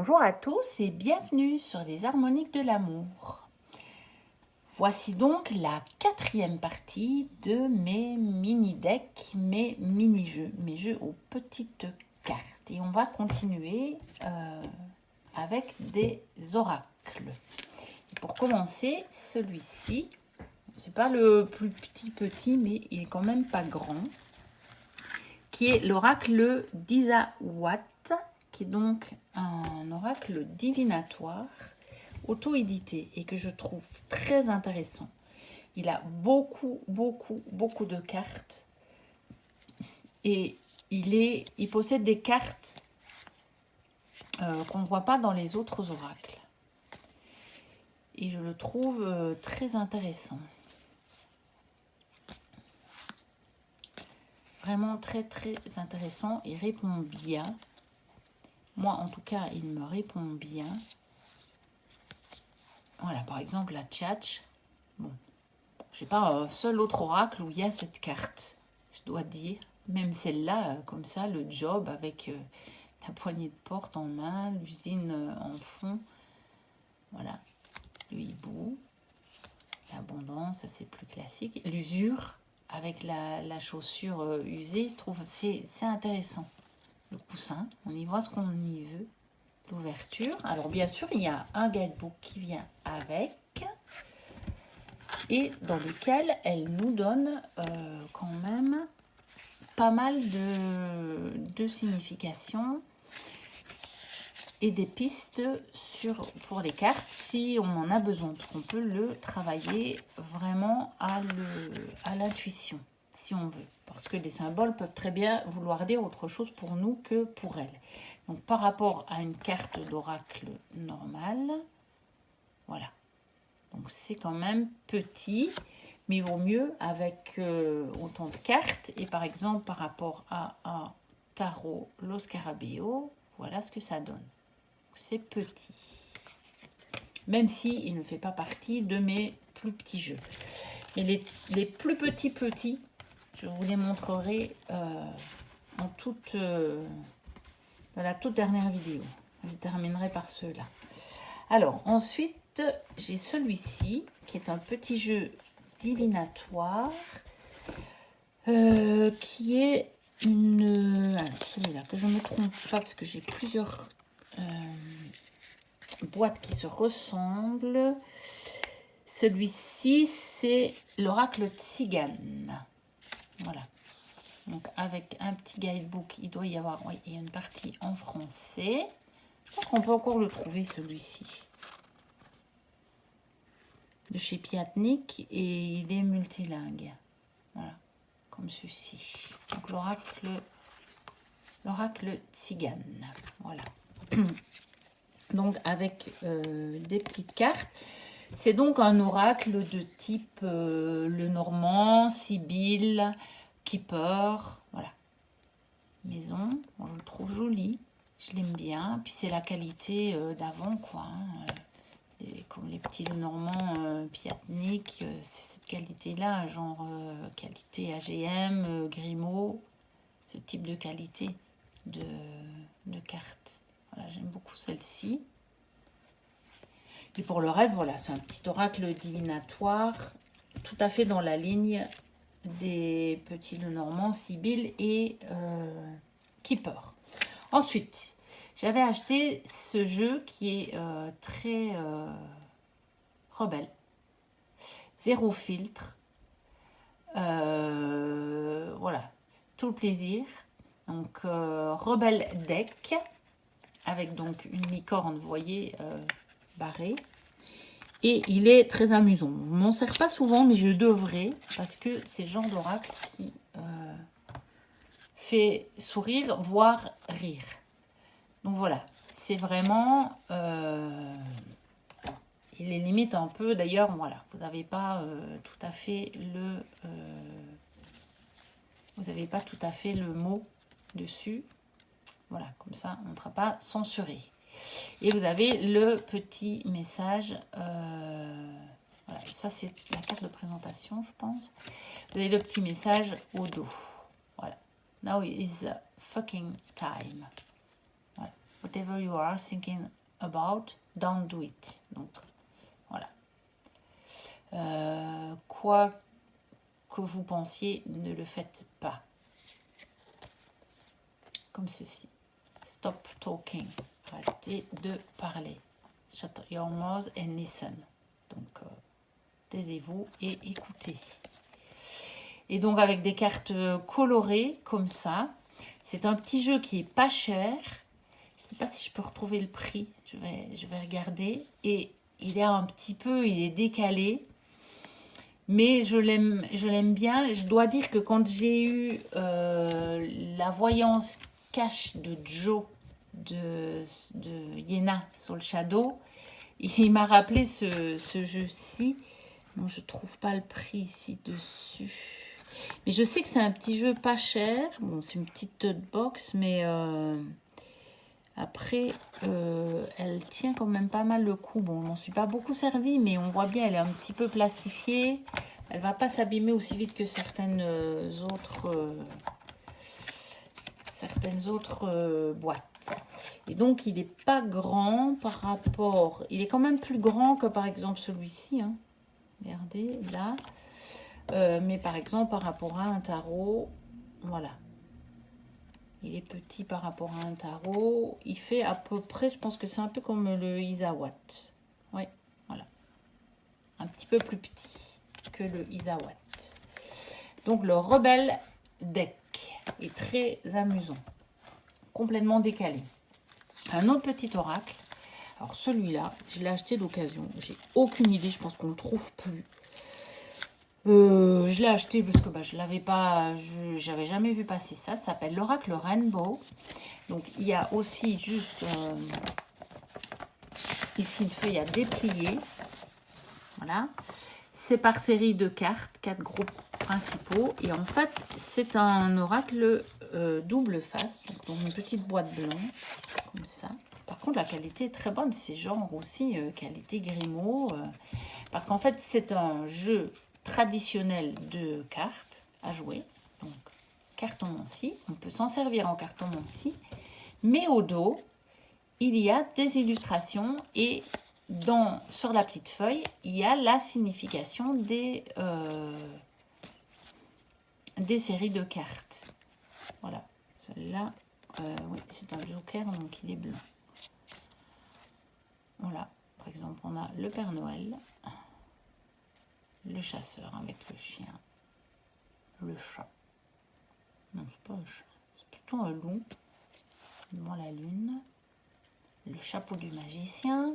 Bonjour à tous et bienvenue sur les harmoniques de l'amour. Voici donc la quatrième partie de mes mini-decks, mes mini-jeux, mes jeux aux petites cartes. Et on va continuer avec des oracles. Et pour commencer, celui-ci, c'est pas le plus petit, mais il est quand même pas grand, qui est l'oracle d'Isawat, qui est donc un oracle divinatoire auto-édité et que je trouve très intéressant. Il a beaucoup de cartes et il possède des cartes qu'on ne voit pas dans les autres oracles. Et je le trouve très intéressant. Vraiment très intéressant. Il répond bien. Moi, en tout cas, il me répond bien. Voilà, par exemple, la Tchatch. Bon, je sais pas un seul autre oracle où il y a cette carte, je dois dire. Même celle-là, comme ça, le job avec la poignée de porte en main, l'usine en fond. Voilà, le hibou, l'abondance, ça c'est plus classique. L'usure avec la chaussure usée, je trouve c'est intéressant. Le coussin, on y voit ce qu'on y veut. L'ouverture. Alors bien sûr, il y a un guidebook qui vient avec et dans lequel elle nous donne quand même pas mal de significations et des pistes pour les cartes si on en a besoin, parce qu'on peut le travailler vraiment à l'intuition si on veut, parce que les symboles peuvent très bien vouloir dire autre chose pour nous que pour elles. Donc par rapport à une carte d'oracle normale, voilà. Donc c'est quand même petit, mais il vaut mieux avec autant de cartes. Et par exemple, par rapport à un tarot Lo Scarabeo, voilà ce que ça donne. C'est petit. Même s'il ne fait pas partie de mes plus petits jeux. Mais les plus petits, je vous les montrerai dans la toute dernière vidéo. Je terminerai par ceux-là. Alors, ensuite, j'ai celui-ci, qui est un petit jeu divinatoire, qui est alors, celui-là, que je ne me trompe pas, parce que j'ai plusieurs boîtes qui se ressemblent. Celui-ci, c'est l'oracle Tzigane. Voilà. Donc, avec un petit guidebook, il doit y avoir, oui, il y a une partie en français. Je pense qu'on peut encore le trouver, celui-ci. De chez Piatnik, et il est multilingue. Voilà, comme ceci. Donc, l'oracle Tzigane. Voilà. Donc, avec des petites cartes. C'est donc un oracle de type le Normand, Sibylle, Keeper, voilà. Maison, bon, je le trouve joli, je l'aime bien. Puis c'est la qualité d'avant, quoi. Comme les petits Normands Piatnik, c'est cette qualité-là, genre qualité AGM, Grimaud, ce type de qualité de carte. Voilà, j'aime beaucoup celle-ci. Et pour le reste, voilà, c'est un petit oracle divinatoire, tout à fait dans la ligne des petits Lenormand, Sibylle et Keeper. Ensuite, j'avais acheté ce jeu qui est très rebelle, zéro filtre, voilà, tout le plaisir. Donc, rebelle deck, avec donc une licorne, vous voyez, barré, et il est très amusant. Je ne m'en sers pas souvent, mais je devrais, parce que c'est le genre d'oracle qui fait sourire, voire rire. Donc voilà, c'est vraiment, il est limite un peu, d'ailleurs, voilà, vous n'avez pas tout à fait le mot dessus. Voilà, comme ça, on ne sera pas censuré. Et vous avez le petit message. Voilà, ça c'est la carte de présentation, je pense. Vous avez le petit message au dos. Voilà. Now is fucking time. Voilà. What whatever you are thinking about, don't do it. Donc, voilà. Quoi que vous pensiez, ne le faites pas. Comme ceci. Stop talking. Arrêtez de parler. Shut your mouth and listen. Donc, taisez-vous et écoutez. Et donc, avec des cartes colorées comme ça, c'est un petit jeu qui est pas cher. Je ne sais pas si je peux retrouver le prix. Je vais regarder. Et il est un petit peu, il est décalé. Mais je l'aime bien. Je dois dire que quand j'ai eu la voyance cache de Joe de Yéna sur le Shadow, il m'a rappelé ce jeu-ci. Non, je trouve pas le prix ici dessus. Mais je sais que c'est un petit jeu pas cher. Bon, c'est une petite tote box, mais après, elle tient quand même pas mal le coup. Bon, je m'en suis pas beaucoup servie, mais on voit bien, elle est un petit peu plastifiée. Elle va pas s'abîmer aussi vite que certaines autres boîtes. Et donc, il n'est pas grand par rapport... Il est quand même plus grand que par exemple celui-ci. Hein. Regardez, là. Mais par exemple, par rapport à un tarot, voilà. Il est petit par rapport à un tarot. Il fait à peu près, je pense que c'est un peu comme le Isawat. Oui, voilà. Un petit peu plus petit que le Isawat. Donc, le Rebelle Deck est très amusant. Complètement décalé. Un autre petit oracle. Alors, celui-là, je l'ai acheté d'occasion. J'ai aucune idée, je pense qu'on ne le trouve plus. Je l'ai acheté parce que je l'avais pas, j'avais jamais vu passer ça. Ça s'appelle l'oracle Rainbow. Donc il y a aussi juste ici une feuille à déplier. Voilà. C'est par série de cartes, 4 groupes principaux. Et en fait, c'est un oracle double face. Donc dans une petite boîte blanche, comme ça. Par contre, la qualité est très bonne. C'est genre aussi qualité Grimaud. Parce qu'en fait, c'est un jeu traditionnel de cartes à jouer. Donc, cartomancie. On peut s'en servir en cartomancie. Mais au dos, il y a des illustrations et sur la petite feuille, il y a la signification des séries de cartes. Voilà. Celle-là, oui, c'est un joker, donc il est blanc. Voilà. Par exemple, on a le Père Noël. Le chasseur avec le chien, le chat. Non, c'est pas un chat, c'est plutôt un loup. Devant la lune. Le chapeau du magicien.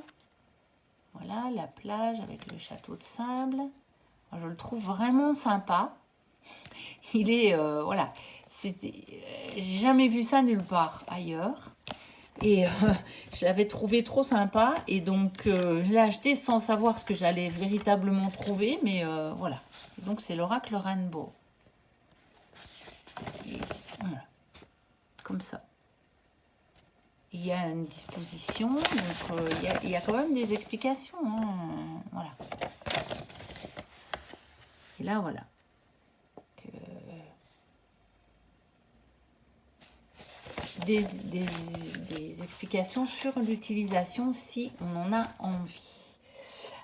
Voilà, la plage avec le château de sable. Moi, je le trouve vraiment sympa. Il est, voilà, j'ai jamais vu ça nulle part ailleurs. Et je l'avais trouvé trop sympa. Et donc, je l'ai acheté sans savoir ce que j'allais véritablement trouver. Mais voilà. Et donc, c'est l'oracle Rainbow. Et voilà. Comme ça. Il y a une disposition. Donc, il y a quand même des explications. Hein, voilà. Et là, voilà. Des explications sur l'utilisation si on en a envie.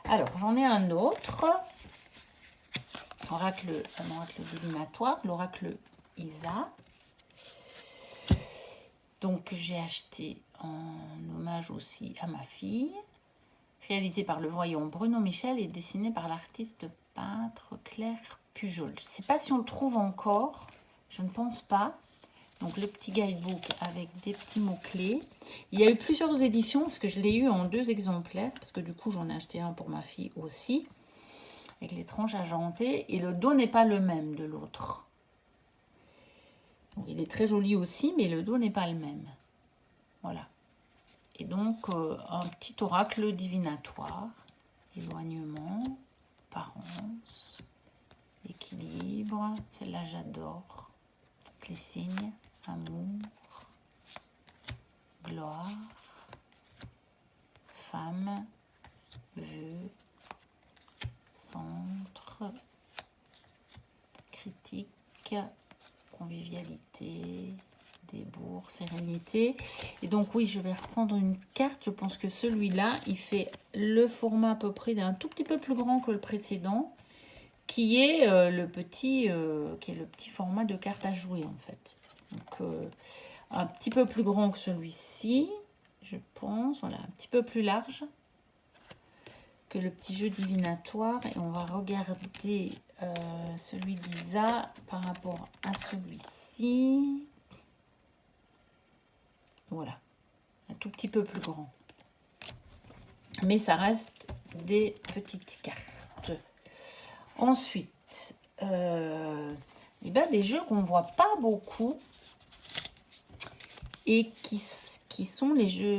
Alors, j'en ai un autre. Un oracle divinatoire, l'oracle Isa. Donc, j'ai acheté en hommage aussi à ma fille. Réalisé par le voyant Bruno Michel et dessiné par l'artiste peintre Claire Pujol. Je ne sais pas si on le trouve encore. Je ne pense pas. Donc, le petit guidebook avec des petits mots-clés. Il y a eu plusieurs éditions parce que je l'ai eu en 2 exemplaires. Parce que du coup, j'en ai acheté un pour ma fille aussi. Avec les tranches argentées. Et le dos n'est pas le même de l'autre. Il est très joli aussi, mais le dos n'est pas le même. Voilà. Et donc, un petit oracle divinatoire. Éloignement, apparence, équilibre. Celle-là, j'adore. Les signes. Amour, gloire, femme, vœu, centre, critique, convivialité, débours, pour sérénité. Et donc oui, je vais reprendre une carte. Je pense que celui-là, il fait le format à peu près d'un tout petit peu plus grand que le précédent, qui est le petit format de carte à jouer en fait. Donc un petit peu plus grand que celui-ci, je pense. Voilà, un petit peu plus large que le petit jeu divinatoire. Et on va regarder celui d'Isa par rapport à celui-ci. Voilà, un tout petit peu plus grand. Mais ça reste des petites cartes. Ensuite, et ben des jeux qu'on ne voit pas beaucoup et qui sont les jeux,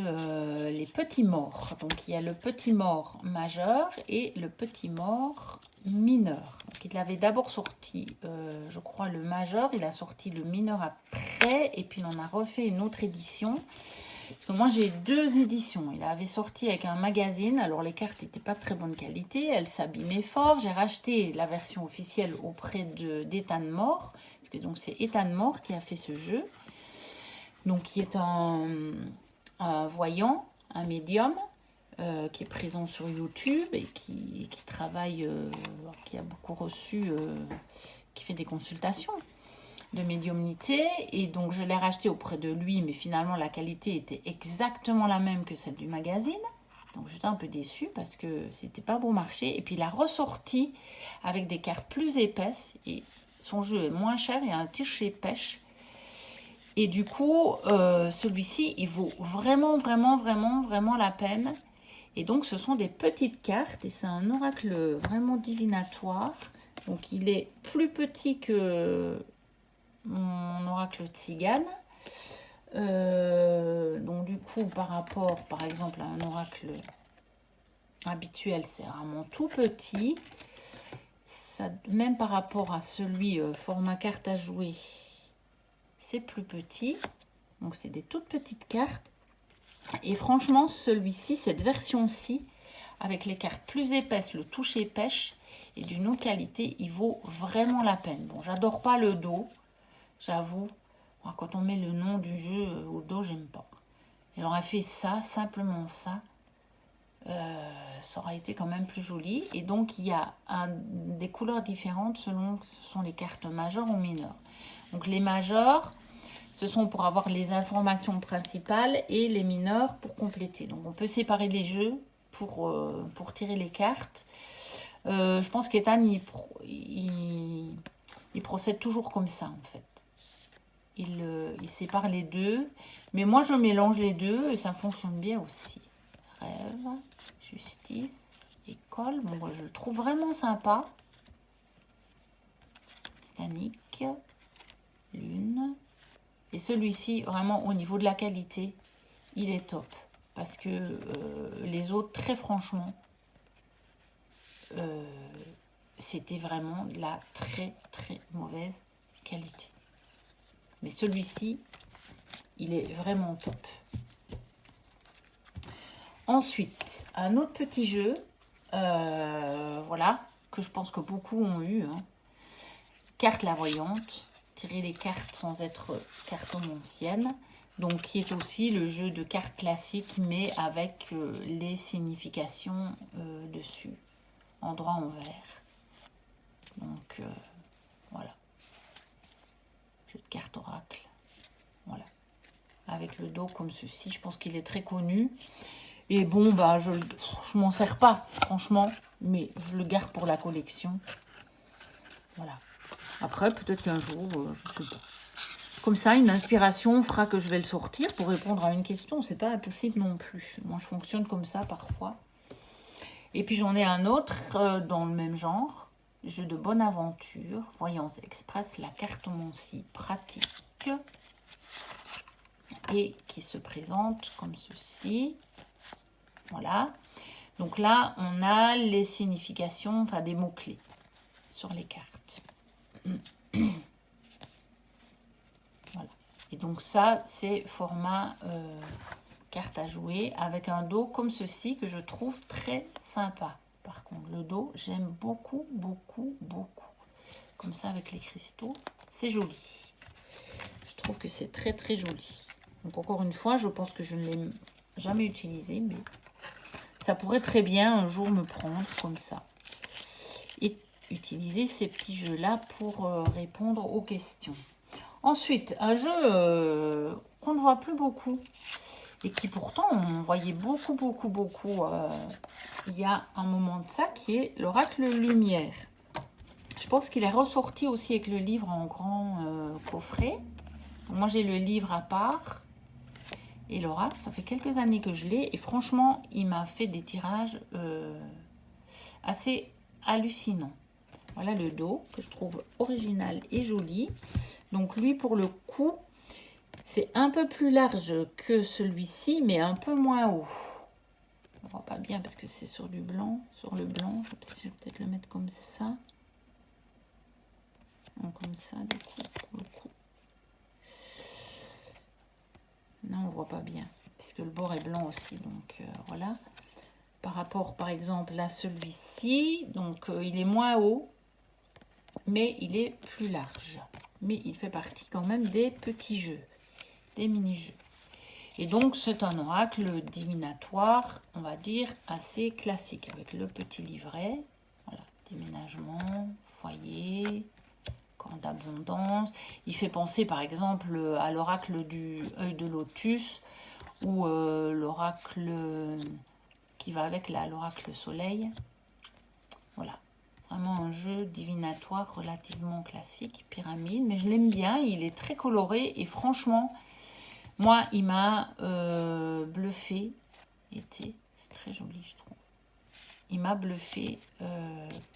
les petits morts. Donc, il y a le petit mort majeur et le petit mort mineur. Donc, il avait d'abord sorti, je crois, le majeur. Il a sorti le mineur après. Et puis, on a refait une autre édition. Parce que moi, j'ai 2 éditions. Il avait sorti avec un magazine. Alors, les cartes n'étaient pas de très bonne qualité. Elles s'abîmaient fort. J'ai racheté la version officielle auprès d'Ethan Moore. Parce que donc, c'est Ethan Moore qui a fait ce jeu. Donc, qui est un voyant, un médium, qui est présent sur YouTube et qui travaille, qui a beaucoup reçu, qui fait des consultations de médiumnité. Et donc, je l'ai racheté auprès de lui, mais finalement, la qualité était exactement la même que celle du magazine. Donc, j'étais un peu déçue parce que c'était pas bon marché. Et puis, il a ressorti avec des cartes plus épaisses. Et son jeu est moins cher et un petit chez Pêche. Et du coup, celui-ci, il vaut vraiment, vraiment, vraiment, vraiment la peine. Et donc, ce sont des petites cartes et c'est un oracle vraiment divinatoire. Donc, il est plus petit que mon oracle tzigane. Donc, du coup, par rapport, par exemple, à un oracle habituel, c'est vraiment tout petit. Ça, même par rapport à celui format carte à jouer, c'est plus petit. Donc, c'est des toutes petites cartes. Et franchement, celui-ci, cette version-ci, avec les cartes plus épaisses, le toucher pêche et d'une haute qualité, il vaut vraiment la peine. Bon, j'adore pas le dos, j'avoue. Quand on met le nom du jeu au dos, j'aime pas. Il aurait fait ça, simplement ça. Ça aurait été quand même plus joli. Et donc, il y a des couleurs différentes selon que ce sont les cartes majeures ou mineures. Donc, les majeures, ce sont pour avoir les informations principales et les mineurs pour compléter. Donc, on peut séparer les jeux pour tirer les cartes. Je pense qu'Ethan, il procède toujours comme ça, en fait. Il sépare les deux. Mais moi, je mélange les deux et ça fonctionne bien aussi. Rêve, justice, école. Bon, moi, je le trouve vraiment sympa. Titanic, lune. Et celui-ci, vraiment, au niveau de la qualité, il est top. Parce que les autres, très franchement, c'était vraiment de la très, très mauvaise qualité. Mais celui-ci, il est vraiment top. Ensuite, un autre petit jeu, voilà, que je pense que beaucoup ont eu. Hein. Carte la voyante. Tirer les cartes sans être cartomancienne. Donc, qui est aussi le jeu de cartes classiques, mais avec les significations dessus, en droit envers. Donc, voilà. Jeu de cartes oracle. Voilà. Avec le dos comme ceci. Je pense qu'il est très connu. Et bon, bah, je m'en sers pas, franchement. Mais je le garde pour la collection. Voilà. Après, peut-être qu'un jour, je sais pas. Comme ça, une inspiration fera que je vais le sortir pour répondre à une question. C'est pas impossible non plus. Moi, je fonctionne comme ça parfois. Et puis, j'en ai un autre dans le même genre. Jeu de bonne aventure. Voyance express. La cartomancie pratique. Et qui se présente comme ceci. Voilà. Donc là, on a les significations, enfin des mots-clés sur les cartes. Voilà. Et donc ça, c'est format carte à jouer avec un dos comme ceci que je trouve très sympa. Par contre, le dos, j'aime beaucoup, beaucoup, beaucoup. Comme ça avec les cristaux, c'est joli. Je trouve que c'est très, très joli. Donc encore une fois, je pense que je ne l'ai jamais utilisé, mais ça pourrait très bien un jour me prendre comme ça. Et utiliser ces petits jeux-là pour répondre aux questions. Ensuite, un jeu qu'on ne voit plus beaucoup et qui pourtant on voyait beaucoup il y a un moment de ça, qui est l'Oracle Lumière. Je pense qu'il est ressorti aussi avec le livre en grand coffret. Moi j'ai le livre à part et l'Oracle, ça fait quelques années que je l'ai et franchement il m'a fait des tirages assez hallucinants. Voilà le dos que je trouve original et joli. Donc lui pour le coup c'est un peu plus large que celui-ci mais un peu moins haut. On voit pas bien parce que c'est sur du blanc, sur le blanc. Je vais peut-être le mettre comme ça. Donc comme ça du coup pour le coup. Non, on voit pas bien puisque le bord est blanc aussi. Donc voilà. Par rapport par exemple à celui-ci, donc il est moins haut mais il est plus large. Mais il fait partie quand même des petits jeux, des mini-jeux. Et donc, c'est un oracle divinatoire, on va dire, assez classique, avec le petit livret. Voilà, déménagement, foyer, camp d'abondance. Il fait penser, par exemple, à l'oracle du œil de lotus, ou l'oracle qui va avec l'oracle soleil. Voilà, vraiment un jeu divinatoire relativement classique, pyramide. Mais je l'aime bien, il est très coloré et franchement... Moi, il m'a bluffé. C'est très joli, je trouve. Il m'a bluffé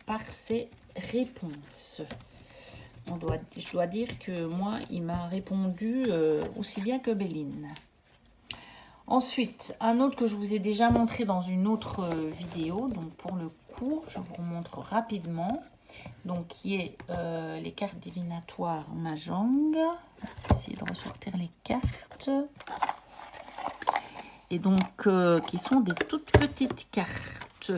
par ses réponses. Je dois dire que moi, il m'a répondu aussi bien que Béline. Ensuite, un autre que je vous ai déjà montré dans une autre vidéo. Donc, pour le coup, je vous remontre rapidement. Donc, qui est les cartes divinatoires Mahjong. Je vais essayer de ressortir les cartes. Et donc, qui sont des toutes petites cartes,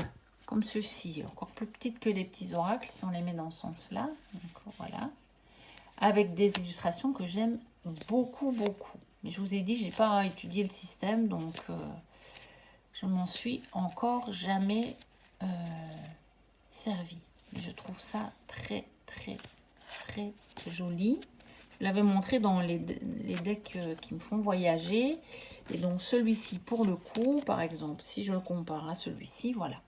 comme ceci. Encore plus petites que les petits oracles, si on les met dans ce sens-là. Donc, voilà. Avec des illustrations que j'aime beaucoup. Mais je vous ai dit, je n'ai pas étudié le système, donc je m'en suis encore jamais servi. Mais je trouve ça très joli. Je l'avais montré dans les decks qui me font voyager. Et donc celui-ci, pour le coup, par exemple, si je le compare à celui-ci, voilà.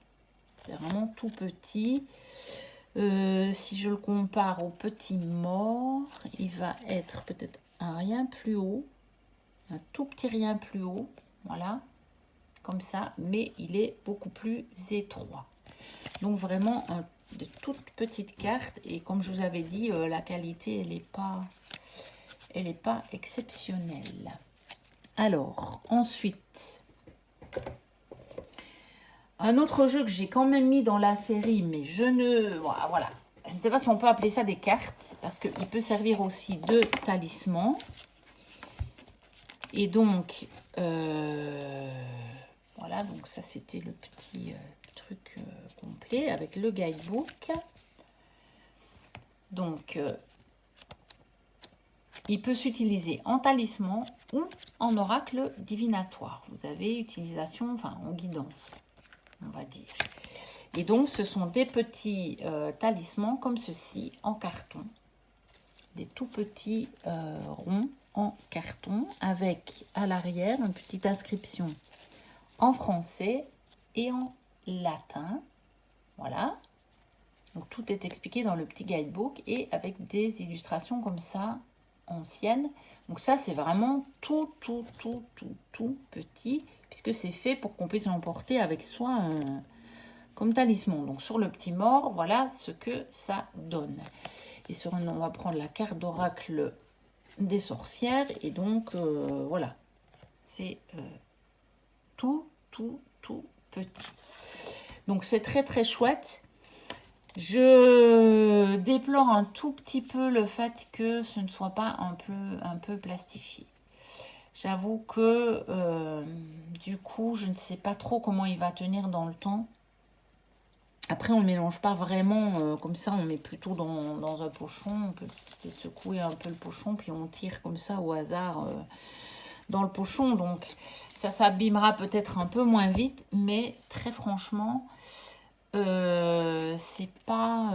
C'est vraiment tout petit. Si je le compare au petit mort, il va être peut-être un rien plus haut. Un tout petit rien plus haut. Voilà. Comme ça. Mais il est beaucoup plus étroit. Donc vraiment de toutes petites cartes. Et comme je vous avais dit, la qualité, elle n'est pas exceptionnelle. Alors, ensuite, un autre jeu que j'ai quand même mis dans la série, mais je ne... Voilà. Je ne sais pas si on peut appeler ça des cartes, parce qu'il peut servir aussi de talisman. Et donc, voilà, donc ça c'était le petit truc complet avec le guidebook. Donc, il peut s'utiliser en talisman ou en oracle divinatoire. Vous avez utilisation, enfin en guidance, on va dire. Et donc, ce sont des petits talismans comme ceci, en carton. Des tout petits ronds en carton, avec à l'arrière une petite inscription en français et en latin. Voilà. Donc, tout est expliqué dans le petit guidebook et avec des illustrations comme ça, anciennes. Donc ça, c'est vraiment tout petit, puisque c'est fait pour qu'on puisse l'emporter avec soi comme talisman. Donc sur le petit mort, voilà ce que ça donne. Et sur on va prendre la carte d'oracle des sorcières. Et donc, voilà. C'est tout petit. Donc c'est très chouette. Je déplore un tout petit peu le fait que ce ne soit pas un peu plastifié. J'avoue que du coup, je ne sais pas trop comment il va tenir dans le temps. Après, on ne le mélange pas vraiment comme ça, on met plutôt dans un pochon. On peut secouer un peu le pochon, puis on tire comme ça au hasard dans le pochon, donc ça s'abîmera peut-être un peu moins vite, mais très franchement, c'est pas...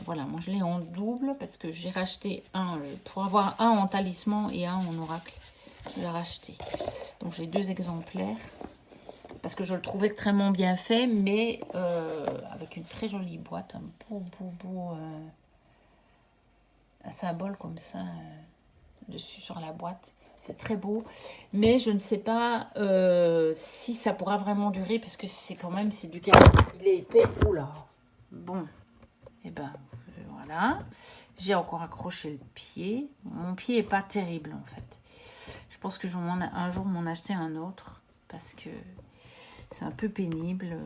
voilà, moi je l'ai en double parce que j'ai racheté un, pour avoir un en talisman et un en oracle, j'ai racheté. Donc j'ai 2 exemplaires parce que je le trouve extrêmement bien fait, mais avec une très jolie boîte, un beau symbole comme ça dessus sur la boîte. C'est très beau, mais je ne sais pas si ça pourra vraiment durer parce que c'est quand même, c'est du carton. Il est épais. Oula. Bon, et ben voilà. J'ai encore accroché le pied. Mon pied est pas terrible en fait. Je pense que je vais un jour m'en acheter un autre parce que c'est un peu pénible.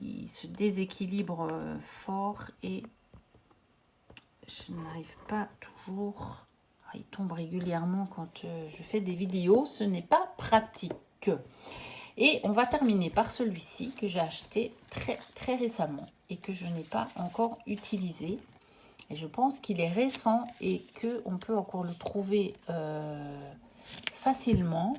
Il se déséquilibre fort et je n'arrive pas toujours. Il tombe régulièrement quand je fais des vidéos. Ce n'est pas pratique. Et on va terminer par celui-ci que j'ai acheté très récemment et que je n'ai pas encore utilisé. Et je pense qu'il est récent et qu'on peut encore le trouver facilement.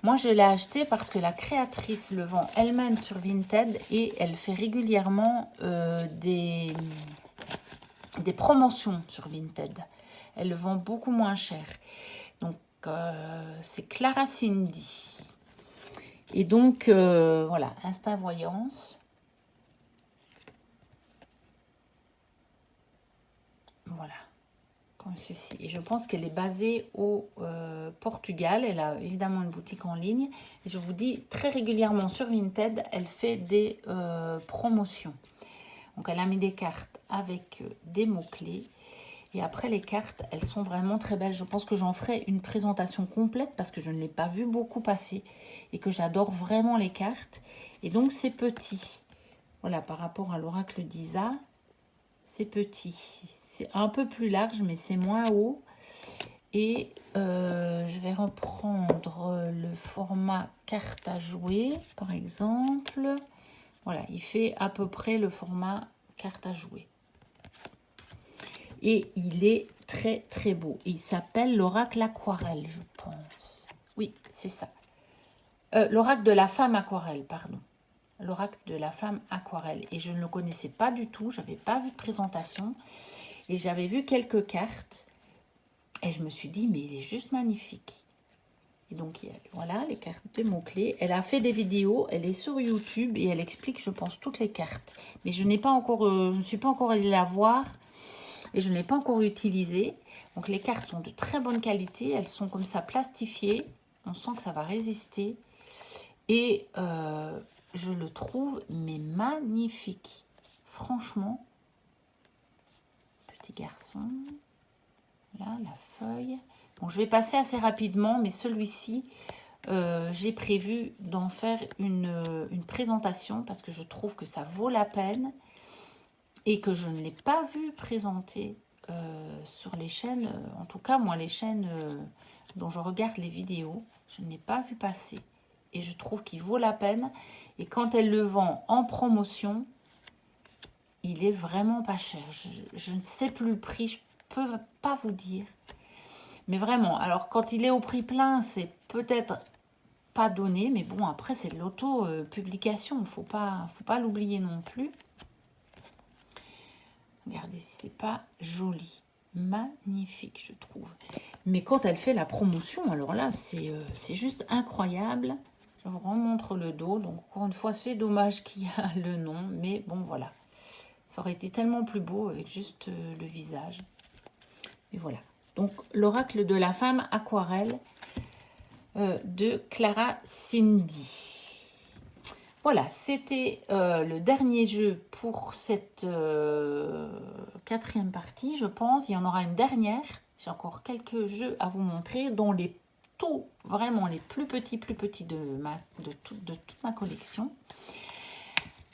Moi, je l'ai acheté parce que la créatrice le vend elle-même sur Vinted et elle fait régulièrement des promotions sur Vinted. Elle le vend beaucoup moins cher. Donc, c'est Clara Cindy. Et donc, voilà, Insta Voyance. Voilà, comme ceci. Et je pense qu'elle est basée au Portugal. Elle a évidemment une boutique en ligne. Et je vous dis, très régulièrement sur Vinted, elle fait des promotions. Donc, elle a mis des cartes avec des mots-clés. Et après, les cartes, elles sont vraiment très belles. Je pense que j'en ferai une présentation complète parce que je ne l'ai pas vu beaucoup passer et que j'adore vraiment les cartes. Et donc, c'est petit. Voilà, par rapport à l'oracle d'Isa, c'est petit. C'est un peu plus large, mais c'est moins haut. Et je vais reprendre le format carte à jouer, par exemple. Voilà, il fait à peu près le format carte à jouer. Et il est très beau. Il s'appelle l'oracle aquarelle, je pense. Oui, c'est ça. L'oracle de la femme aquarelle, pardon. L'oracle de la femme aquarelle. Et je ne le connaissais pas du tout. Je n'avais pas vu de présentation. Et j'avais vu quelques cartes. Et je me suis dit, mais il est juste magnifique. Et donc, voilà, les cartes de mots-clés. Elle a fait des vidéos. Elle est sur YouTube. Et elle explique, je pense, toutes les cartes. Mais je n'ai pas encore, je ne suis pas encore allée la voir. Et je ne l'ai pas encore utilisé. Donc les cartes sont de très bonne qualité. Elles sont comme ça plastifiées. On sent que ça va résister. Et je le trouve mais magnifique. Franchement. Petit garçon. Là, la feuille. Bon, je vais passer assez rapidement. Mais celui-ci, j'ai prévu d'en faire une présentation. Parce que je trouve que ça vaut la peine. Et que je ne l'ai pas vu présenter sur les chaînes, en tout cas moi les chaînes dont je regarde les vidéos, je ne l'ai pas vu passer. Et je trouve qu'il vaut la peine. Et quand elle le vend en promotion, il est vraiment pas cher. Je ne sais plus le prix, je peux pas vous dire. Mais vraiment, alors quand il est au prix plein, c'est peut-être pas donné. Mais bon, après c'est de l'auto-publication, il ne faut pas l'oublier non plus. Regardez si c'est pas joli. Magnifique, je trouve. Mais quand elle fait la promotion, alors là, c'est juste incroyable. Je vous remontre le dos. Donc, encore une fois, c'est dommage qu'il y a le nom. Mais bon, voilà. Ça aurait été tellement plus beau avec juste le visage. Et voilà. Donc, l'oracle de la femme aquarelle de Clara Cindy. Voilà, c'était le dernier jeu pour cette 4e partie, je pense. Il y en aura une dernière. J'ai encore quelques jeux à vous montrer, dont vraiment les plus petits de toute ma collection.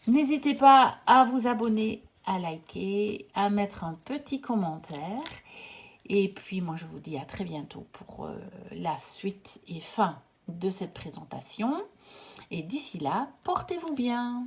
N'hésitez pas à vous abonner, à liker, à mettre un petit commentaire. Et puis, moi, je vous dis à très bientôt pour la suite et fin de cette présentation. Et d'ici là, portez-vous bien.